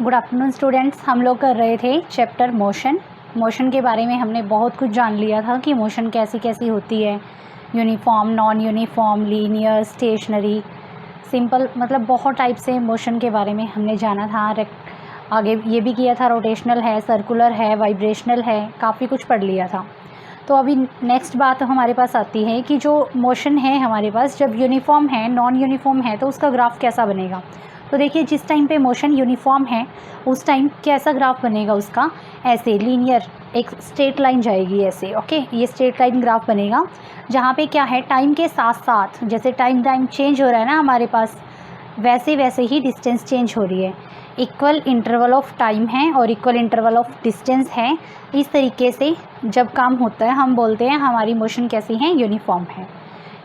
Good afternoon students. हम लोग कर रहे थे चैप्टर मोशन के बारे में। हमने बहुत कुछ जान लिया था कि मोशन कैसी कैसी होती है, uniform, non uniform, linear, stationary, simple, मतलब बहुत टाइप से मोशन के बारे में हमने जाना था। आगे ये भी किया था रोटेशनल है, सर्कुलर है, वाइब्रेशनल है, काफ़ी कुछ पढ़ लिया था। तो अभी नेक्स्ट बात हमारे पास आती है कि जो मोशन है हमारे पास, जब यूनिफॉर्म है, नॉन यूनिफॉर्म है, तो उसका ग्राफ कैसा बनेगा। तो देखिए, जिस टाइम पे मोशन यूनिफॉर्म है उस टाइम कैसा ग्राफ बनेगा उसका, ऐसे लीनियर एक स्ट्रेट लाइन जाएगी ऐसे। ओके, ये स्ट्रेट लाइन ग्राफ बनेगा जहाँ पे क्या है, टाइम के साथ साथ जैसे टाइम चेंज हो रहा है ना हमारे पास, वैसे वैसे ही डिस्टेंस चेंज हो रही है। इक्वल इंटरवल ऑफ टाइम है और इक्वल इंटरवल ऑफ डिस्टेंस है। इस तरीके से जब काम होता है हम बोलते हैं हमारी मोशन कैसी है, यूनिफॉर्म है।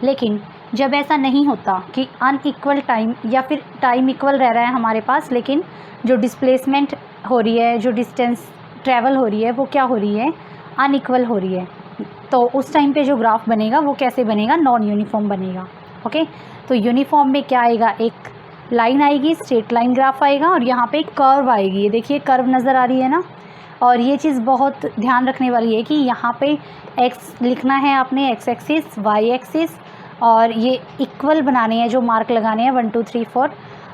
लेकिन जब ऐसा नहीं होता कि अनइक्वल टाइम या फिर टाइम इक्वल रह रहा है हमारे पास, लेकिन जो डिस्प्लेसमेंट हो रही है, जो डिस्टेंस ट्रैवल हो रही है, वो क्या हो रही है, अनइक्वल हो रही है, तो उस टाइम पे जो ग्राफ बनेगा वो कैसे बनेगा, नॉन यूनिफॉर्म बनेगा। ओके, तो यूनिफॉर्म में क्या आएगा, एक लाइन आएगी, स्ट्रेट लाइन ग्राफ आएगा, और यहाँ पे कर्व आएगी। ये देखिए कर्व नज़र आ रही है ना। और ये चीज़ बहुत ध्यान रखने वाली है कि यहाँ पे एक्स लिखना है आपने, एक्स एक्सिस, वाई एक्सिस, और ये इक्वल बनाने हैं, जो मार्क लगाने हैं 1 2 3 4।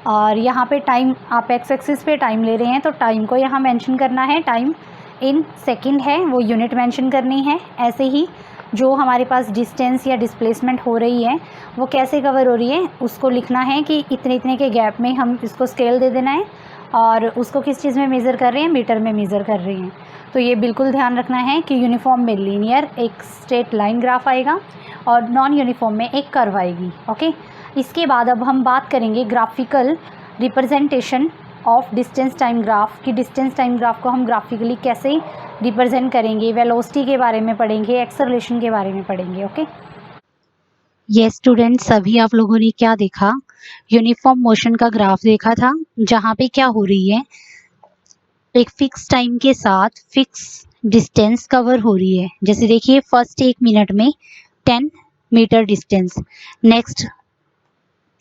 और यहाँ पे टाइम, आप एक्स एक्सिस पे टाइम ले रहे हैं तो टाइम को यहाँ मेंशन करना है, टाइम इन सेकंड है वो यूनिट मेंशन करनी है। ऐसे ही जो हमारे पास डिस्टेंस या डिस्प्लेसमेंट हो रही है वो कैसे कवर हो रही है उसको लिखना है कि इतने इतने के गैप में हम इसको स्केल दे देना है, और उसको किस चीज़ में मेज़र कर रहे हैं, मीटर में मेज़र कर रहे हैं। तो ये बिल्कुल ध्यान रखना है कि यूनिफॉर्म में लीनियर एक स्ट्रेट लाइन ग्राफ आएगा और नॉन यूनिफॉर्म में एक कर्व आएगी। ओके, इसके बाद अब हम बात करेंगे graphical representation of distance time graph की। डिस्टेंस टाइम ग्राफ को हम ग्राफिकली कैसे रिप्रेजेंट करेंगे, वेलोसिटी के बारे में पढ़ेंगे, एक्सेलरेशन के बारे में पढ़ेंगे। ओके, ये स्टूडेंट्स, अभी आप लोगों ने क्या देखा, यूनिफॉर्म मोशन का ग्राफ देखा था, जहाँ पे क्या हो रही है, एक फिक्स टाइम के साथ फिक्स डिस्टेंस कवर हो रही है। जैसे देखिए फर्स्ट 1 मिनट में 10 मीटर डिस्टेंस, नेक्स्ट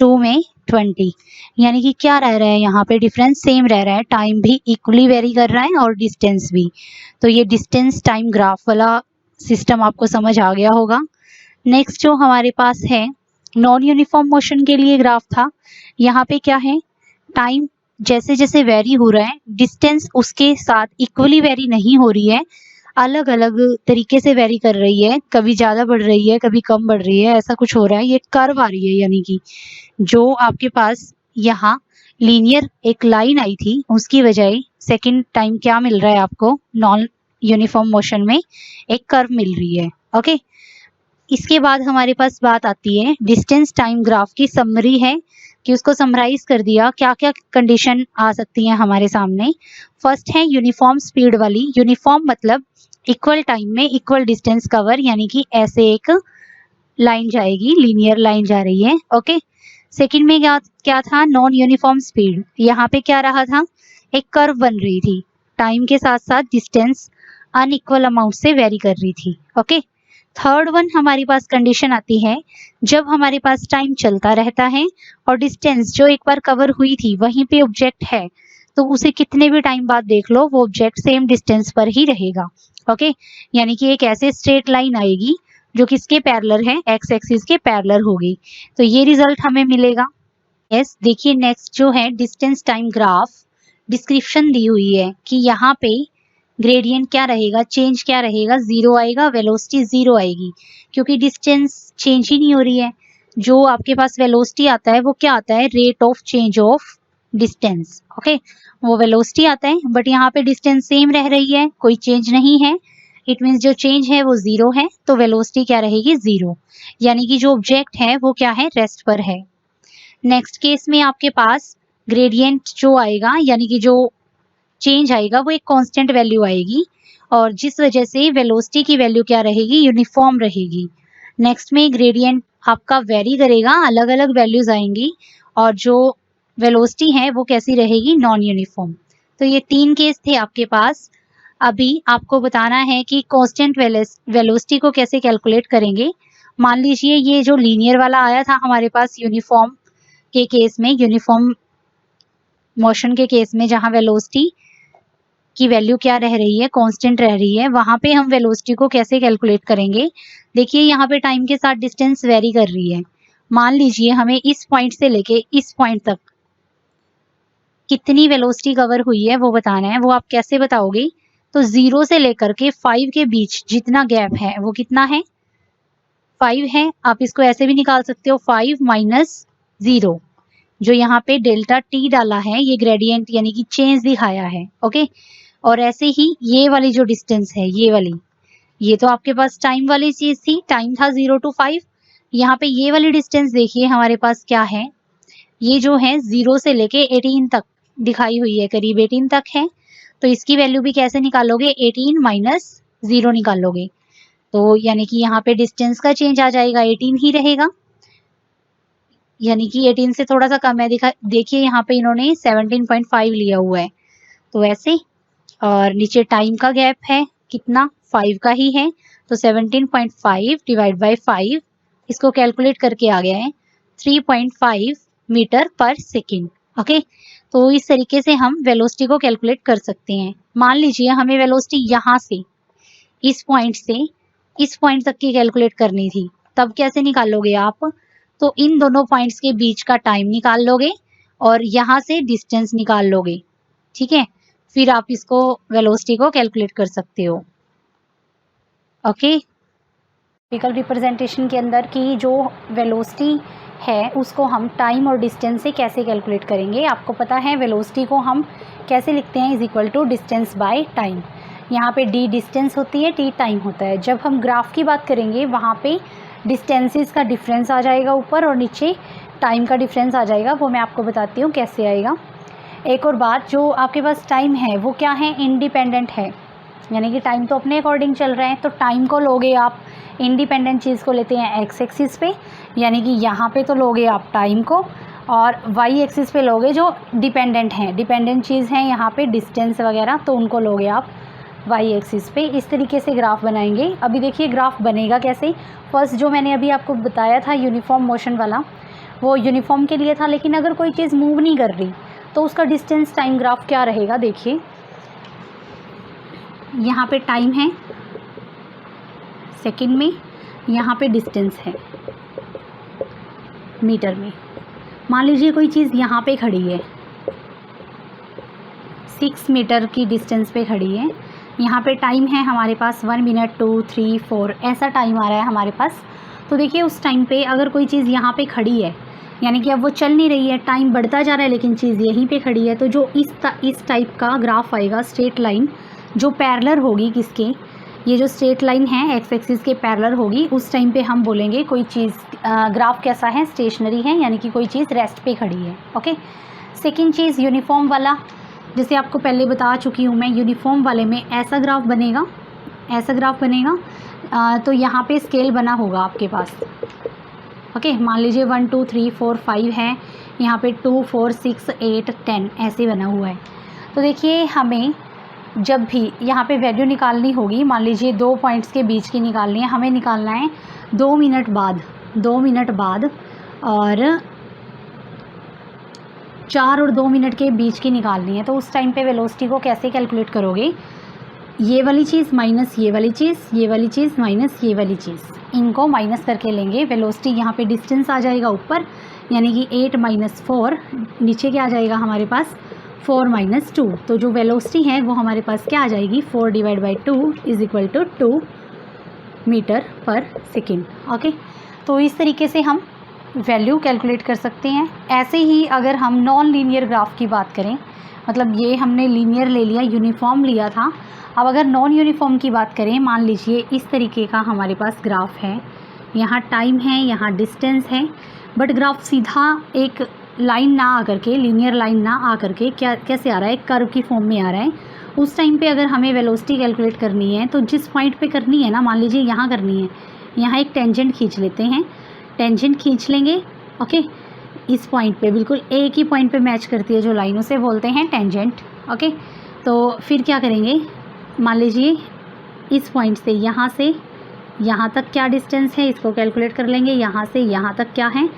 2 में 20, यानी कि क्या रह रहा है यहाँ पे, डिफरेंस सेम रह रहा है, टाइम भी इक्वली वेरी कर रहा है और डिस्टेंस भी। तो ये डिस्टेंस टाइम ग्राफ वाला सिस्टम आपको समझ आ गया होगा। नेक्स्ट जो हमारे पास है नॉन यूनिफॉर्म मोशन के लिए ग्राफ था, यहाँ पे क्या है, टाइम जैसे जैसे वेरी हो रहा है, डिस्टेंस उसके साथ इक्वली वेरी नहीं हो रही है, अलग अलग तरीके से वेरी कर रही है, कभी ज़्यादा बढ़ रही है, कभी कम बढ़ रही है, ऐसा कुछ हो रहा है। ये कर्व आ रही है, यानी कि जो आपके पास यहाँ लीनियर एक लाइन आई थी उसकी बजाय सेकंड टाइम क्या मिल रहा है आपको, नॉन यूनिफॉर्म मोशन में एक कर्व मिल रही है। ओके, इसके बाद हमारे पास बात आती है डिस्टेंस टाइम ग्राफ की। समरी है कि उसको समराइज कर दिया, क्या क्या कंडीशन आ सकती हैं हमारे सामने। फर्स्ट है यूनिफॉर्म स्पीड वाली। यूनिफॉर्म मतलब इक्वल टाइम में इक्वल डिस्टेंस कवर, यानी कि ऐसे एक लाइन जाएगी, लीनियर लाइन जा रही है। ओके, सेकंड में क्या क्या था, नॉन यूनिफॉर्म स्पीड। यहाँ पे क्या रहा था, एक कर्व बन रही थी, टाइम के साथ साथ डिस्टेंस अनइक्वल अमाउंट से वेरी कर रही थी। ओके, थर्ड वन हमारे पास कंडीशन आती है जब हमारे पास टाइम चलता रहता है और डिस्टेंस जो एक बार कवर हुई थी वहीं पे ऑब्जेक्ट है, तो उसे कितने भी टाइम बाद देख लो वो ऑब्जेक्ट सेम डिस्टेंस पर ही रहेगा। ओके, यानी कि एक ऐसे स्ट्रेट लाइन आएगी जो किसके पैरेलल है, एक्स एक्सिस के पैरेलल होगी। तो ये रिजल्ट हमें मिलेगा। यस, देखिए नेक्स्ट जो है डिस्टेंस टाइम ग्राफ, डिस्क्रिप्शन दी हुई है कि यहाँ पे ग्रेडियंट क्या रहेगा, चेंज क्या रहेगा, जीरो आएगा, वेलोसिटी जीरो आएगी, क्योंकि डिस्टेंस चेंज ही नहीं हो रही है। जो आपके पास वेलोसिटी आता है वो क्या आता है, rate of change of distance. Okay, वो वेलोसिटी आता है, बट यहाँ पे डिस्टेंस सेम रह रही है, कोई चेंज नहीं है। इट मीन्स जो चेंज है वो जीरो है, तो वेलोसिटी क्या रहेगी, जीरो, यानी कि जो ऑब्जेक्ट है वो क्या है, रेस्ट पर है। नेक्स्ट केस में आपके पास ग्रेडियंट जो आएगा, यानी कि जो चेंज आएगा वो एक कांस्टेंट वैल्यू आएगी, और जिस वजह से वेलोसिटी की वैल्यू क्या रहेगी, यूनिफॉर्म रहेगी। नेक्स्ट में ग्रेडियंट आपका वेरी करेगा, अलग अलग वैल्यूज आएंगी, और जो वेलोसिटी है वो कैसी रहेगी, नॉन यूनिफॉर्म। तो ये 3 केस थे आपके पास। अभी आपको बताना है कि कांस्टेंट वेलोसिटी को कैसे कैलकुलेट करेंगे। मान लीजिए ये जो लीनियर वाला आया था हमारे पास यूनिफॉर्म के केस में, यूनिफॉर्म मोशन के केस में जहाँ वेलोसिटी की वैल्यू क्या रह रही है, कांस्टेंट रह रही है, वहां पे हम वेलोसिटी को कैसे कैलकुलेट करेंगे। देखिए यहाँ पे टाइम के साथ डिस्टेंस वेरी कर रही है। मान लीजिए हमें इस पॉइंट से लेके इस पॉइंट तक कितनी वेलोसिटी कवर हुई है वो बताना है। वो आप कैसे बताओगे, तो 0 से लेकर के 5 के बीच जितना गैप है वो कितना है, 5 है। आप इसको ऐसे भी निकाल सकते हो, 5 माइनस 0, जो यहाँ पे डेल्टा टी डाला है ये ग्रेडियंट यानी कि चेंज दिखाया है। ओके, और ऐसे ही ये वाली जो डिस्टेंस है ये वाली, ये तो आपके पास टाइम वाली चीज थी, टाइम था 0 to 5। यहाँ पे ये वाली डिस्टेंस देखिए हमारे पास क्या है, ये जो है 0 से लेके 18 तक दिखाई हुई है, करीब 18 तक है। तो इसकी वैल्यू भी कैसे निकालोगे, 18 माइनस 0 निकालोगे, तो यानी कि यहाँ पे डिस्टेंस का चेंज आ जाएगा, 18 ही रहेगा, यानी कि 18 से थोड़ा सा कम है। देखिए यहाँ पे इन्होंने 17.5 लिया हुआ है, तो ऐसे। और नीचे टाइम का गैप है कितना, 5 का ही है, तो 17.5 डिवाइड बाई 5, इसको कैलकुलेट करके आ गया है 3.5 मीटर पर सेकेंड। ओके, तो इस तरीके से हम वेलोसिटी को कैलकुलेट कर सकते हैं। मान लीजिए हमें वेलोसिटी यहाँ से इस पॉइंट तक की कैलकुलेट करनी थी, तब कैसे निकालोगे आप, तो इन दोनों पॉइंट्स के बीच का टाइम निकाल लोगे और यहाँ से डिस्टेंस निकाल लोगे, ठीक है, फिर आप इसको वेलोसिटी को कैलकुलेट कर सकते हो। ओके, ग्राफिकल रिप्रेजेंटेशन के अंदर की जो वेलोसिटी है उसको हम टाइम और डिस्टेंस से कैसे कैलकुलेट करेंगे। आपको पता है वेलोसिटी को हम कैसे लिखते हैं, is equal to distance by time. यहाँ पे डी डिस्टेंस होती है, टी टाइम होता है। जब हम ग्राफ की बात करेंगे वहाँ पे डिस्टेंसेस का डिफरेंस आ जाएगा ऊपर और नीचे टाइम का डिफरेंस आ जाएगा, वो मैं आपको बताती हूँ कैसे आएगा। एक और बात, जो आपके पास टाइम है वो क्या है, इंडिपेंडेंट है, यानी कि टाइम तो अपने अकॉर्डिंग चल रहा है। तो टाइम को लोगे आप, इंडिपेंडेंट चीज़ को लेते हैं एक्स एक्सिस पे, यानी कि यहाँ पे तो लोगे आप टाइम को, और वाई एक्सिस पे लोगे जो डिपेंडेंट हैं, डिपेंडेंट चीज़ हैं यहाँ पे डिस्टेंस वगैरह, तो उनको लोगे आप वाई एक्सिस पे। इस तरीके से ग्राफ बनाएंगे। अभी देखिए ग्राफ बनेगा कैसे। फर्स्ट जो मैंने अभी आपको बताया था यूनिफॉर्म मोशन वाला, वो यूनिफॉर्म के लिए था, लेकिन अगर कोई चीज़ मूव नहीं कर रही तो उसका डिस्टेंस टाइम ग्राफ क्या रहेगा। देखिए यहाँ पे टाइम है सेकंड में, यहाँ पे डिस्टेंस है मीटर में। मान लीजिए कोई चीज़ यहाँ पे खड़ी है, 6 मीटर की डिस्टेंस पे खड़ी है, यहाँ पे टाइम है हमारे पास 1 मिनट 2 3 4 ऐसा टाइम आ रहा है हमारे पास। तो देखिए उस टाइम पे अगर कोई चीज़ यहाँ पे खड़ी है, यानी कि अब वो चल नहीं रही है, टाइम बढ़ता जा रहा है लेकिन चीज़ यहीं पे खड़ी है, तो जो इस टाइप का ग्राफ आएगा, स्ट्रेट लाइन जो पैरेलल होगी किसके, ये जो स्ट्रेट लाइन है एक्स एक्सिस के पैरेलल होगी, उस टाइम पे हम बोलेंगे कोई चीज़ ग्राफ कैसा है, स्टेशनरी है, यानी कि कोई चीज़ रेस्ट पे खड़ी है। ओके, सेकंड चीज़ यूनिफॉर्म वाला, जैसे आपको पहले बता चुकी हूँ मैं, यूनिफॉर्म वाले में ऐसा ग्राफ बनेगा, ऐसा ग्राफ बनेगा। तो यहाँ पे स्केल बना होगा आपके पास। ओके, मान लीजिए 1 2 3 4 5 है, यहाँ पे 2 4 6 8 10 ऐसे बना हुआ है। तो देखिए हमें जब भी यहाँ पे वैल्यू निकालनी होगी, मान लीजिए 2 पॉइंट्स के बीच की निकालनी है, हमें निकालना है 2 मिनट बाद, 2 मिनट बाद, और 4 और 2 मिनट के बीच की निकालनी है। तो उस टाइम पे वेलोसिटी को कैसे कैलकुलेट करोगे, ये वाली चीज़ माइनस ये वाली चीज़, ये वाली चीज़ माइनस ये वाली चीज़, इनको माइनस करके लेंगे। वेलोसिटी यहाँ पे डिस्टेंस आ जाएगा ऊपर, यानी कि 8 माइनस 4, नीचे क्या आ जाएगा हमारे पास 4 माइनस 2। तो जो वेलोसिटी है वो हमारे पास क्या आ जाएगी, 4 divide by 2 is equal to 2 metre per second. Okay, तो इस तरीके से हम वैल्यू कैलकुलेट कर सकते हैं। ऐसे ही अगर हम नॉन लीनियर ग्राफ की बात करें, मतलब ये हमने लीनियर ले लिया, यूनिफॉर्म लिया था, अब अगर नॉन यूनिफॉर्म की बात करें, मान लीजिए इस तरीके का हमारे पास ग्राफ है, यहाँ टाइम है, यहाँ डिस्टेंस है, बट ग्राफ सीधा एक लाइन ना आकर के, लीनियर लाइन ना आकर के क्या कैसे आ रहा है, कर्व की फॉर्म में आ रहा है। उस टाइम पे अगर हमें वेलोसिटी कैलकुलेट करनी है तो जिस पॉइंट पे करनी है ना, मान लीजिए यहाँ करनी है, यहाँ एक टेंजेंट खींच लेते हैं, टेंजेंट खींच लेंगे। ओके, इस पॉइंट पे बिल्कुल एक ही पॉइंट पे मैच करती है जो लाइन, उसे बोलते हैं टेंजेंट। ओके, तो फिर क्या करेंगे, मान लीजिए इस पॉइंट से यहाँ से यहाँ तक क्या डिस्टेंस है इसको कैलकुलेट कर लेंगे, यहाँ से यहाँ तक क्या है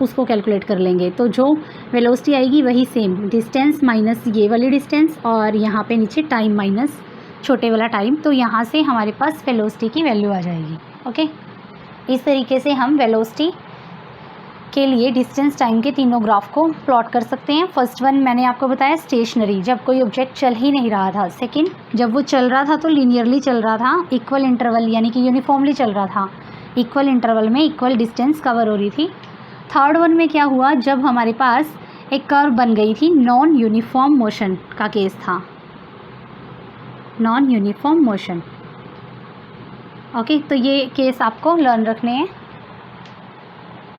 उसको कैलकुलेट कर लेंगे। तो जो वेलोसिटी आएगी वही सेम, डिस्टेंस माइनस ये वाली डिस्टेंस और यहाँ पे नीचे टाइम माइनस छोटे वाला टाइम। तो यहाँ से हमारे पास वेलोसिटी की वैल्यू आ जाएगी। ओके, इस तरीके से हम वेलोसिटी के लिए डिस्टेंस टाइम के तीनों ग्राफ को प्लॉट कर सकते हैं। फर्स्ट वन मैंने आपको बताया स्टेशनरी, जब कोई ऑब्जेक्ट चल ही नहीं रहा था। सेकंड, जब वो चल रहा था तो लीनियरली चल रहा था, इक्वल इंटरवल यानी कि यूनिफॉर्मली चल रहा था, इक्वल इंटरवल में इक्वल डिस्टेंस कवर हो रही थी। थर्ड वन में क्या हुआ, जब हमारे पास एक कर्व बन गई थी, नॉन यूनिफॉर्म मोशन का केस था, नॉन यूनिफॉर्म मोशन। ओके, तो ये केस आपको लर्न रखने हैं।